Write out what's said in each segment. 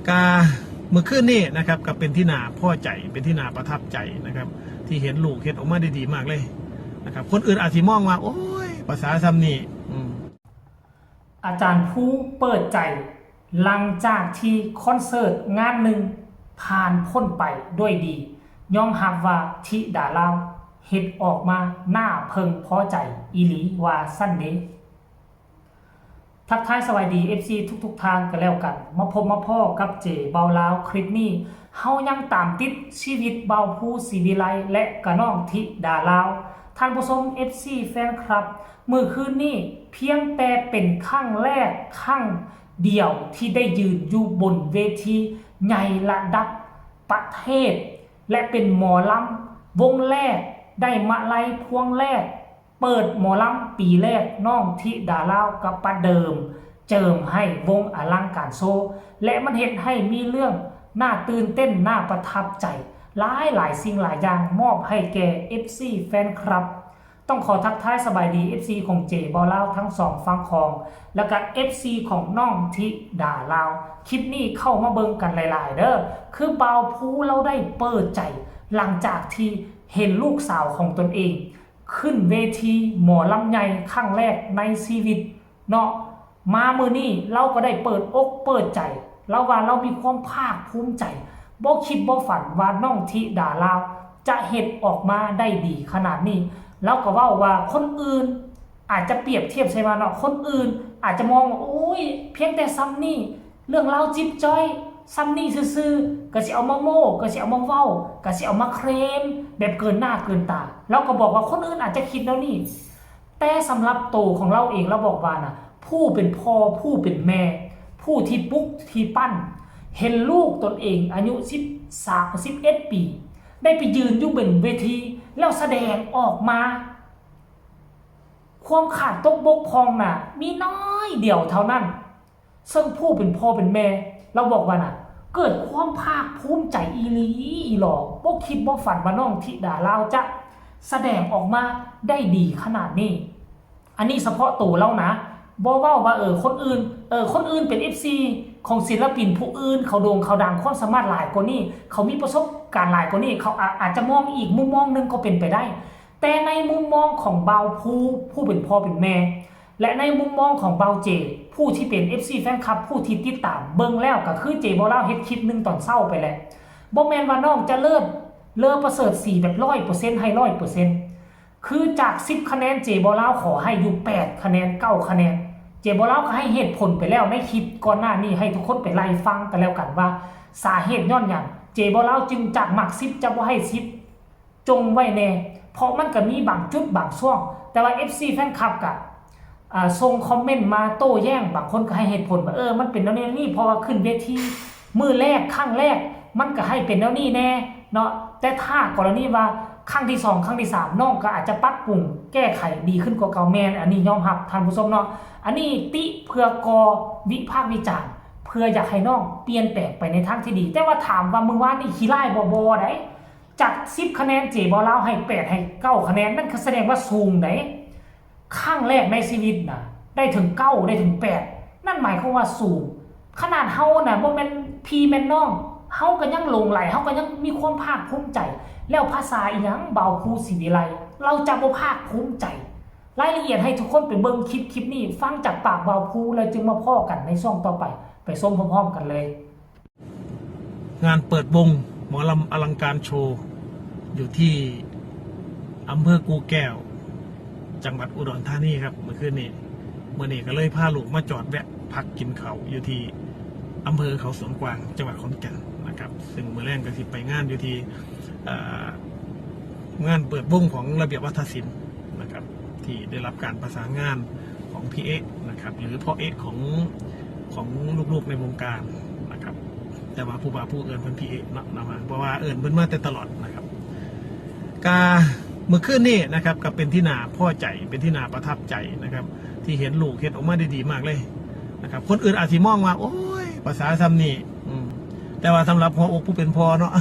กาเมื่อคืนนี้นะครับก็เป็นที่น่าพอใจเป็นที่น่าประทับใจนะครับที่เห็นลูกเห็นออกมาได้ดีมากเลยนะครับคนอื่นอาจจะมองว่าโอ้ยภาษาซ้ำนี่อาจารย์ผู้เปิดใจหลังจากที่คอนเสิร์ตงานหนึ่งผ่านพ้นไปด้วยดียอมรับว่าธิดาลาวเฮ็ดออกมาหน้าเพิงพอใจอีหลีว่าสั้นเดทักทายสวัสดี FC ทุกทางกันแล้วกันมาพบมาพ่อกับเจเบาลาวคลิปนี้เฮายังตามติดชีวิตเบาผู้ศรีวิไลและกะน้องธิดาลาวท่านผู้ชม FC แฟนครับมื้อคืนนี้เพียงแต่เป็นครั้งแรกครั้งเดียวที่ได้ยืนอยู่บนเวทีใหญ่ระดับประเทศและเป็นหมอลำวงแรกได้มาลัยพวงแรกเปิดหมอลำปีแรกน้องธิดาลาวกับประเดิมเจิมให้วงอลังการโซและมันเห็นให้มีเรื่องน่าตื่นเต้นน่าประทับใจหลายสิ่งหลายอย่างมอบให้แก่ FC แฟนคลับต้องขอทักทายสบายดี FC ของเจบอลาวทั้งสองฝั่งของแล้วก็ FC ของน้องธิดาลาวคลิปนี้เข้ามาเบิ่งกันหลายๆเด้อคือเบาผู้เราได้เปิดใจหลังจากที่เห็นลูกสาวของตนเองขึ้นเวทีหมอลำใหญ่ครั้งแรกในชีวิตเนาะมามื้อนี้เราก็ได้เปิดอกเปิดใจเราว่าเรามีความภาคภูมิใจบ่คิดบ่ฝันว่าน้องธิดาลาวจะเฮ็ดออกมาได้ดีขนาดนี้เราก็เว้าว่าคนอื่นอาจจะเปรียบเทียบใช่ไหมเนาะคนอื่นอาจจะมองว่าโอ้ยเพียงแต่ซ้ำนี่เรื่องราวจิ๊บจ้อยซ้ำนี่ซื่อๆก็สิเอามาโม้ก็สิเอามาเว้าก็สิเอามาเคลมแบบเกินหน้าเกินตาเราก็บอกว่าคนอื่นอาจจะคิดแล้วนี่แต่สำหรับโตของเราเองเราบอกว่านะผู้เป็นพ่อผู้เป็นแม่ผู้ที่ปุ๊กที่ปั้นเห็นลูกตนเองอายุ11 ปีได้ไปยืนอยู่บนเวทีแล้วแสดงออกมาความขาดตกบกพร่องน่ะมีน้อยเดียวเท่านั้นซึ่งผู้เป็นพ่อเป็นแม่เราบอกว่าน่ะเกิดความภาคภูมิใจอีหลีอีหลอกบ่คิดบ่ฝันว่าน้องธิดาลาวจะแสดงออกมาได้ดีขนาดนี้อันนี้เฉพาะตัวเรานะบ่เว้าว่าคนอื่นเป็น FC ของศิลปินผู้อื่นเขาโด่งเขาดังความสามารถหลายกว่านี้เขามีประสบการณ์หลายกว่านี้เขาอาจจะมองอีกมุมมองนึงก็เป็นไปได้แต่ในมุมมองของเบาผู้เป็นพ่อเป็นแม่และในมุมมองของเบาเจผู้ที่เป็น FC แฟนคลับผู้ที่ติดตามเบิ่งแล้วก็คือเจบ่เล่าเฮ็ดคลิปนึงตอนเช้าไปแล้วบ่แม่นว่าน้องจะเลอประเสริฐ4แบบ 100% ให้ 100% คือจาก10คะแนนเจบ่เล่าขอให้อยู่8คะแนน9คะแนนเจบ่เล่าก็ให้เหตุผลไปแล้วในคลิปก่อนหน้านี้ให้ทุกคนไปไล่ฟังกันแล้วกันว่าสาเหตุย้อนหยังเจบ่เล่าจึงจากมัก10จะบ่ให้10จงไว้แน่เพราะมันก็มีบางจุดบางช่วงแต่ว่า FC แฟนคลับก็ส่งคอมเมนต์มาโต้แย้งบางคนก็ให้เหตุผลว่ามันเป็นแนวนี้เพราะว่าขึ้นเวทีมือแรกครั้งแรกมันก็ให้เป็นแนวนี้แน่เนาะแต่ถ้ากรณีว่าครั้งที่2ครั้งที่3น้องก็อาจจะปรับปรุงแก้ไขดีขึ้นกว่าเก่าแม่นอันนี้ยอมรับท่านผู้ชมเนาะอันนี้ติเพื่อกอวิพากษ์วิจารณ์เพื่ออยากให้น้องเปลี่ยนแปลงไปในทางที่ดีแต่ว่าถามว่ามึงว่านี่ขี้ไล่บ่ได้จาก10คะแนนเจบ่เล่าให้8ให้9คะแนนนั่นคือแสดงว่าสูงไหนครั้งแรกในชีวิตนะได้ถึง9ได้ถึง8นั่นหมายความว่าสูงขนาดเฮาน่ะบ่แม่นพี่แม่นน้องเฮาก็ยังหลงไหลเฮาก็ยังมีความภาคภูมิใจแล้วภาษาอีหยังเบาผู้ศรีวิไลเราจะบ่ภาคภูมิใจรายละเอียดให้ทุกคนไปเบิ่งคลิปนี้ฟังจากปากเบาผู้แล้วจึงมาพ้อกันในช่วงต่อไปชมพร้อมๆกันเลยงานเปิดวงหมอลำอลังการโชว์อยู่ที่อำเภอกูแก้วจังหวัดอุดรธานีครับเมื่อคืนนี้ก็เลยพาลูกมาจอดแวะพักกินข้าวอยู่ที่อำเภอเขาสวนกวางจังหวัดขอนแก่นนะครับซึ่งเมื่อแรกก็สิไปงานอยู่ที่งานเปิดวงของระเบียบวัฒนศิลป์นะครับที่ได้รับการประสานงานของพี่เอ๊ะนะครับหรือพ่อเอ๊ะของลูกๆในวงการนะครับแต่ว่าผู้เอิญเพิ่นพี่เอ๊ะนะเพราะว่าเอิญเพิ่นมาแต่ตลอดนะครับเมื่อคืนนี้นะครับก็เป็นที่น่าพอใจเป็นที่น่าประทับใจนะครับที่เห็นลูกเห็นออกมาได้ดีมากเลยนะครับคนอื่นอาจจะมองว่าโอ้ยภาษาซ้ำนี่แต่ว่าสำหรับพ่ออกผู้เป็นพ่อเนาะ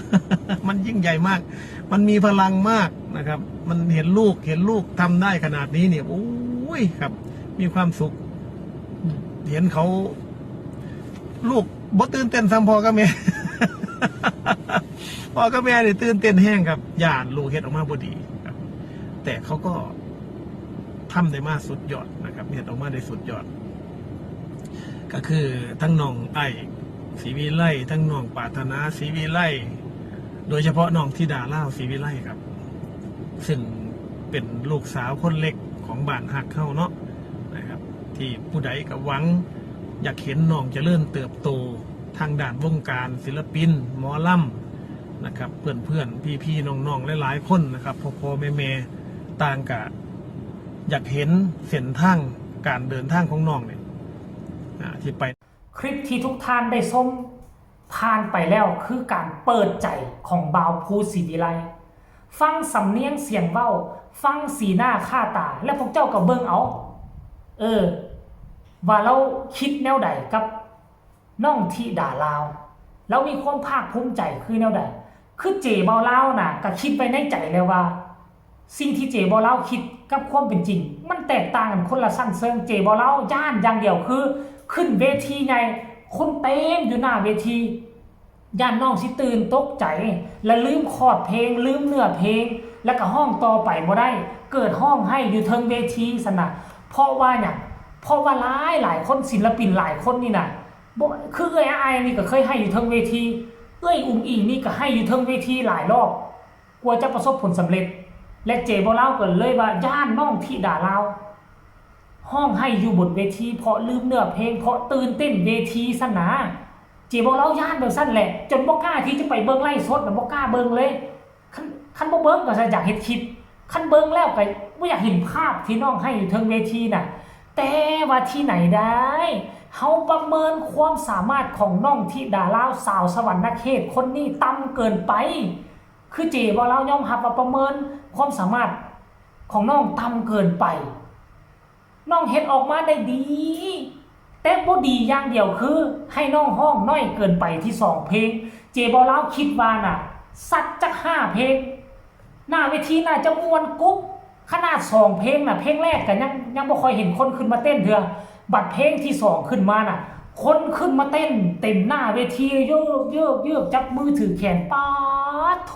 มันยิ่งใหญ่มากมันมีพลังมากนะครับมันเห็นลูกทำได้ขนาดนี้เนี่ยโอ้ยครับมีความสุขเห็นเขาลูก บ่ตื่นเต้นซ้ำพ่อกับแม่ พ่อกับแม่นี่ตื่นเต้นแห้งครับย่านลูกเฮ็ดออกมาบ่ดีครับ แต่เขาก็ทำได้มาสุดยอดนะครับเฮ็ดออกมาได้สุดยอด ก็คือทั้งน้องไอ้ศรีวิไลทั้งน้องปรารถนาศรีวิไลโดยเฉพาะน้องธิดาล่าวศรีวิไลครับ ซึ่งเป็นลูกสาวคนเล็กของบ้านฮักเข้าเนาะนะครับ ที่ผู้ใดก็หวังอยากเห็นน้องเจริญเติบโตทางด้านวงการศิลปินหมอลำนะครับเพื่อนๆพี่ๆน้องๆหลายๆคนนะครับพ่อๆแม่ๆต่างกะอยากเห็นเส้นทางการเดินทางของน้องเนี่ยที่ไป คลิปที่ทุกท่านได้ชมผ่านไปแล้วคือการเปิดใจของบ่าวภูศรีวิไลฟังสำเนียงเสียงเว้าฟังสีหน้าค่าตาและพวกเจ้าก็เบิ่งเอาว่าเราคิดแนวใดกับน้องธิดาลาวเรามีความภาคภูมิใจคือแนวใดคือเจบ่าวลาวน่ะก็คิดไปในใจแล้วว่าสิ่งที่เจบ่าวลาวคิดกับความเป็นจริงมันแตกต่างกันคนละสั้นเชิงเจบ่าวลาวย่านอย่างเดียวคือขึ้นเวทีไงคนเต็มอยู่หน้าเวทีย่านน้องสิตื่นตกใจและลืมคอร์ดเพลงลืมเนื้อเพลงแล้วก็ห้องต่อไปบ่ได้เกิดห้องให้อยู่เทิงเวทีสนะเพราะว่าเนี่ยเพราะว่าหลายคนศิลปินหลายคนนี่น่ะคือไอ้นี่ก็เคยให้อยู่เทิงเวทีอุ้งอิงนี่ก็ให้อยู่เทิงเวทีหลายรอบกลัวจะประสบผลสำเร็จและเจบ่าวลาวก็เลยว่าย่านน้องธิดาลาวห้องให้อยู่บนเวทีเพราะลืมเนื้อเพลงเพราะตื่นเต้นเวทีสนะเจบ่าวลาวย่านแบบสั้นแหละจนบ่กล้าที่จะไปเบิ่งไลฟ์สดน่ะบ่กล้าเบิ่งเลยคันบ่เบิ่งก็อยากเฮ็ดคลิปคันเบิ่งแล้วก็บ่อยากเห็นภาพที่น้องให้อยู่เทิงเวทีน่ะแต่ว่าที่ไหนได้เฮาประเมินความสามารถของน้องธิดาลาวสาวสวรรณเขตคนนี้ต่ำเกินไปคือเจบ่าวลาวยอมรับว่าประเมินความสามารถของน้องต่ำเกินไปน้องเฮ็ดออกมาได้ดีแต่บ่ดีอย่างเดียวคือให้น้องห้องน้อยเกินไปที่2เพลงเจบ่าวลาวคิดว่าน่ะสักจัก5เพลงหน้าเวทีน่าจะม่วนกุ๊บขนาด2เพลงน่ะเพลงแรกก็ยังบ่ค่อยเห็นคนขึ้นมาเต้นเถื่อบัดเพลงที่2ขึ้นมาน่ะคนขึ้นมาเต้นเต็มหน้าเวทีเยอะจับมือถือแขนป๊าดโถ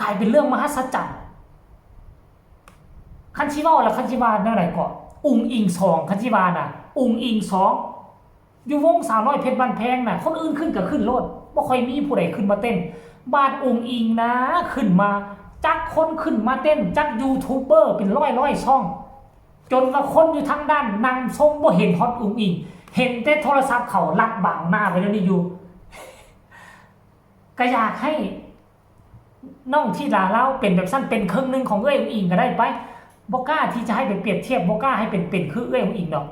กลายเป็นเรื่องมหัศจรรย์คันชิว่าและคันชิวาแนวไหนก่อนอุงอิง2คันชิวาน่ะอุงอิง2อยู่วงสาวน้อยเพชรบ้านแพงน่ะคนอื่นขึ้นก็ขึ้นโลดบ่ค่อยมีผู้ใดขึ้นมาเต้นบาดอุงอิงนะขึ้นมาจักคนขึ้นมาเต้นจักยูทูบเบอร์เป็นร้อยช่องจนว่าคนอยู่ทางด้านนั่งชมบ่เห็นฮอตอุงอิงเห็นแต่โทรศัพท์เขาลัดบังหน้าไปแล้วนี่อยู่ ก็อยากให้น้องธิดาลาวเป็นแบบสั้นเป็นครึ่งนึงของอุงอิงก็ได้ไปบ่กล้าที่จะให้ไปเปรียบเทียบบ่กล้าให้เป็นคืออุงอิงดอก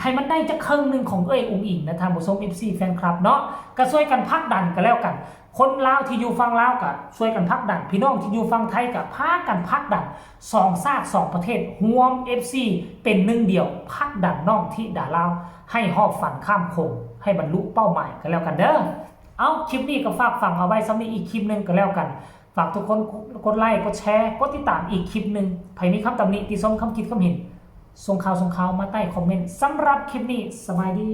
ให้มันได้จักครึ่งนึงของอุงอิงนะท่านผู้ชม FC แฟนคลับเนาะก็ช่วยกันผลักดันกันแล้วกันคนลาวที่อยู่ฝั่งลาวก็ช่วยกันผลักดันพี่น้องที่อยู่ฝั่งไทยก็พากันผลักดัน2ชาติ2ประเทศร่วม FC เป็นหนึ่งเดียวผลักดันน้องธิดาลาวให้ฮอบฝันข้ามโขงให้บรรลุเป้าหมายกันแล้วกันเด้อเอาคลิปนี้ก็ฝากฟังเอาไว้สำหรับอีกคลิปนึงก็แล้วกันฝากทุกคนกดไลค์กดแชร์กดติดตามอีกคลิปนึงใครมีคำตำหนิติชมคำคิดคำเห็นส่งข่าวมาใต้คอมเมนต์สำหรับคลิปนี้สบายดี